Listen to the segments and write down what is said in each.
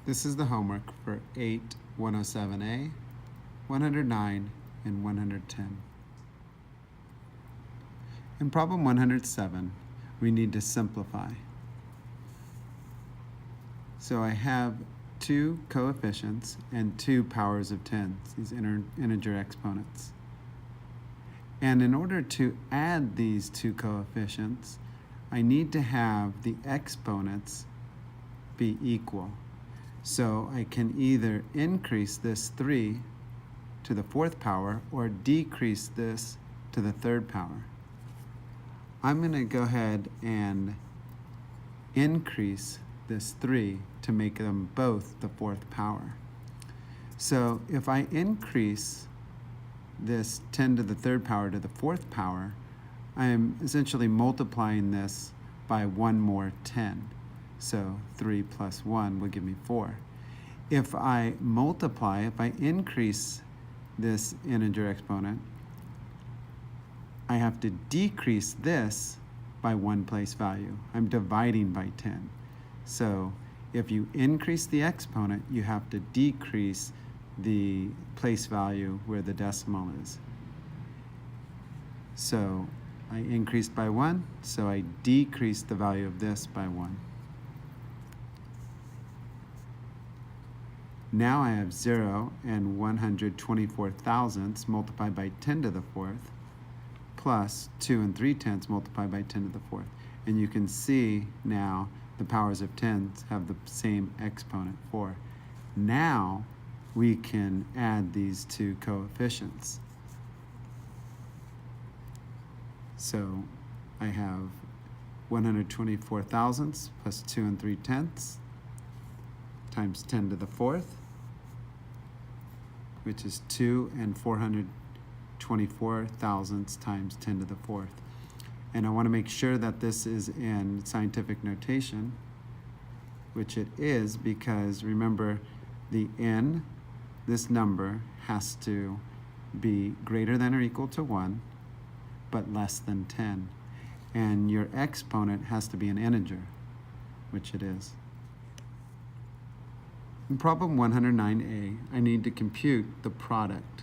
This is the homework for 8, 107A, 109, and 110. In problem 107, we need to simplify. So I have two coefficients and two powers of 10s, these integer exponents. And in order to add these two coefficients, I need to have the exponents be equal. So I can either increase this 3 to the 4th power or decrease this to the 3rd power. I'm going to go ahead and increase this 3 to make them both the 4th power. So if I increase this 10 to the 3rd power to the 4th power, I am essentially multiplying this by one more 10. So 3 plus 1 will give me 4. If I increase this integer exponent, I have to decrease this by one place value. I'm dividing by 10. So if you increase the exponent, you have to decrease the place value where the decimal is. So I increased by 1, so I decreased the value of this by 1. Now I have 0 and 124 thousandths multiplied by 10 to the 4th plus 2 and 3/10 multiplied by 10 to the 4th. And you can see now the powers of 10s have the same exponent 4. Now we can add these two coefficients. So I have 124 thousandths plus 2 and 3/10 times 10 to the 4th, which is 2 and 424 thousandths times 10 to the 4th. And I want to make sure that this is in scientific notation, which it is, because remember, the n, this number, has to be greater than or equal to 1, but less than 10. And your exponent has to be an integer, which it is. In problem 109A, I need to compute the product.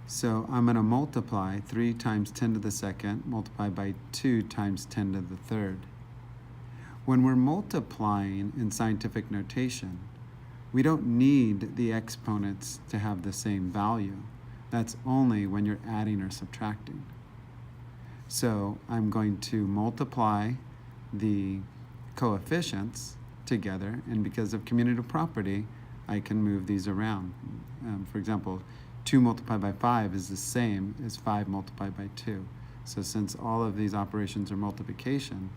So I'm going to multiply 3 times 10 to the 2nd multiplied by 2 times 10 to the 3rd. When we're multiplying in scientific notation, we don't need the exponents to have the same value. That's only when you're adding or subtracting. So I'm going to multiply the coefficients together, and because of commutative property, I can move these around. For example, 2 multiplied by 5 is the same as 5 multiplied by 2. So since all of these operations are multiplication,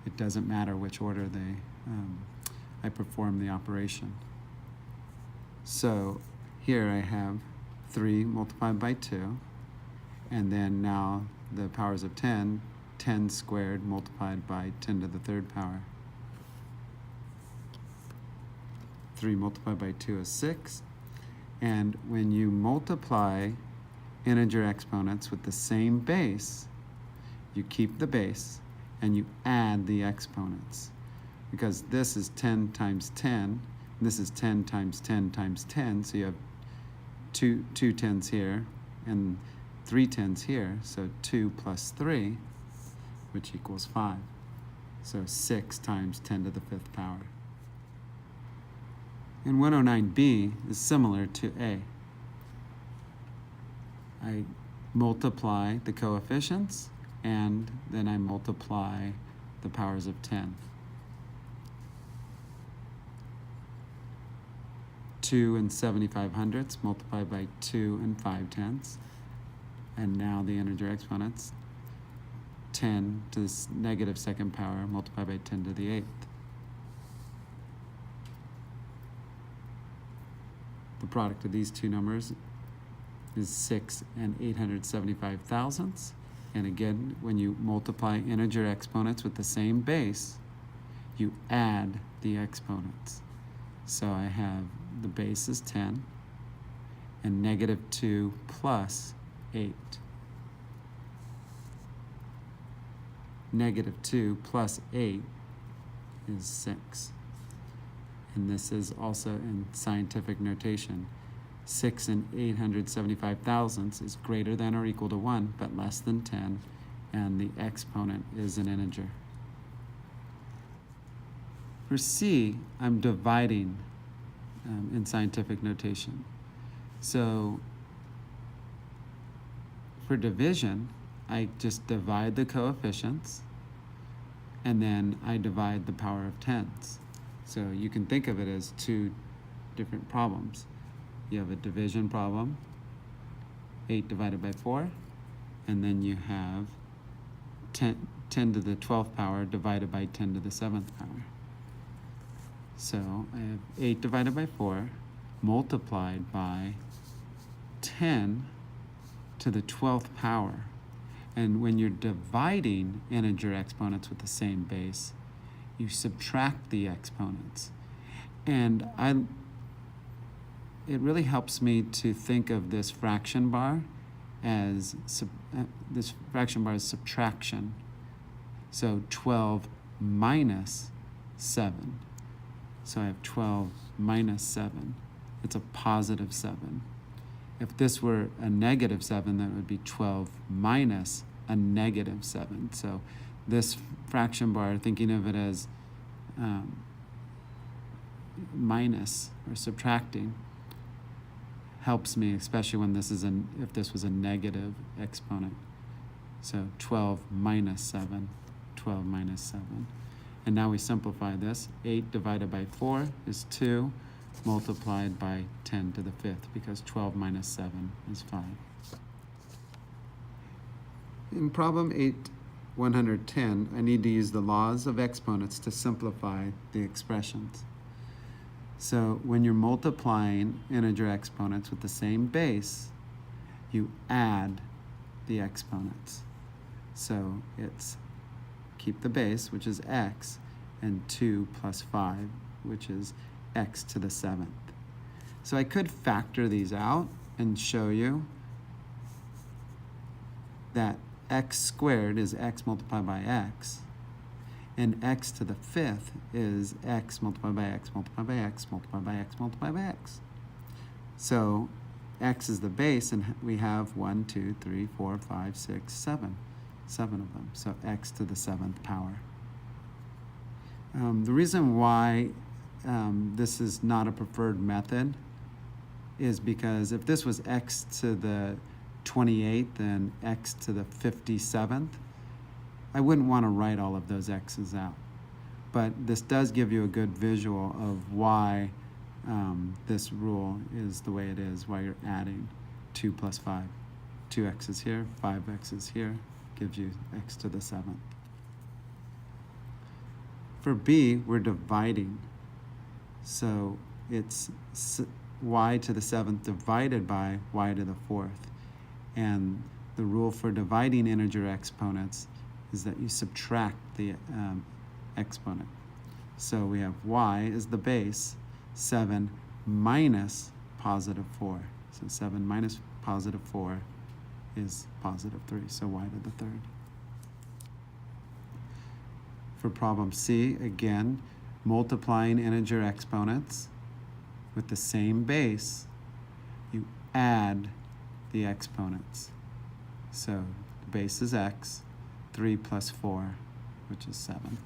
it doesn't matter which order I perform the operation. So here I have 3 multiplied by 2, and then now the powers of 10, 10 squared multiplied by 10 to the 3rd power. 3 multiplied by 2 is 6. And when you multiply integer exponents with the same base, you keep the base and you add the exponents. Because this is 10 times 10, and this is 10 times 10 times 10, so you have two 10s here and 3 10s here, so 2 plus 3, which equals 5. So 6 times 10 to the 5th power. And 109B is similar to A. I multiply the coefficients, and then I multiply the powers of 10. 2 and 75 hundredths multiplied by 2 and 5/10. And now the integer exponents, 10 to the negative 2nd power multiplied by 10 to the 8th. The product of these two numbers is 6 and 875 thousandths. And again, when you multiply integer exponents with the same base, you add the exponents. So I have the base is 10 and negative 2 plus 8. Negative 2 plus 8 is 6. and this is also in scientific notation. 6 and 875 thousandths is greater than or equal to 1, but less than 10, and the exponent is an integer. For C, I'm dividing in scientific notation. So for division, I just divide the coefficients, and then I divide the power of tens. So you can think of it as two different problems. You have a division problem, 8 divided by 4, and then you have 10 to the 12th power divided by 10 to the 7th power. So I have 8 divided by 4 multiplied by 10 to the 12th power. And when you're dividing integer exponents with the same base, you subtract the exponents. And it really helps me to think of this fraction bar as subtraction. So 12 minus 7. So I have 12 minus 7. It's a positive 7. If this were a negative 7, that would be 12 minus a negative 7. So this fraction bar, thinking of it as minus or subtracting, helps me, especially when this is if this was a negative exponent. So 12 minus 7, 12 minus 7. And now we simplify this. 8 divided by 4 is 2, multiplied by 10 to the 5th, because 12 minus 7 is 5. In problem 8/110, I need to use the laws of exponents to simplify the expressions. So when you're multiplying integer exponents with the same base, you add the exponents. So it's keep the base, which is x, and 2 plus 5, which is x to the 7th. So I could factor these out and show you that x squared is x multiplied by x, and x to the 5th is x multiplied by x multiplied by x multiplied by x multiplied by x. So x is the base, and we have 1, 2, 3, 4, 5, 6, 7. 7 of them. So x to the 7th power. The reason why this is not a preferred method is because if this was x to the 28th and x to the 57th, I wouldn't want to write all of those x's out. But this does give you a good visual of why this rule is the way it is, why you're adding 2 plus 5. 2 x's here, 5 x's here, gives you x to the 7th. For B, we're dividing. So it's y to the 7th divided by y to the 4th. And the rule for dividing integer exponents is that you subtract the exponent. So we have y is the base, 7 minus positive 4. So 7 minus positive 4 is positive 3, so y to the 3rd. For problem C, again, multiplying integer exponents with the same base, you add the exponents. So the base is x, 3 plus 4, which is 7.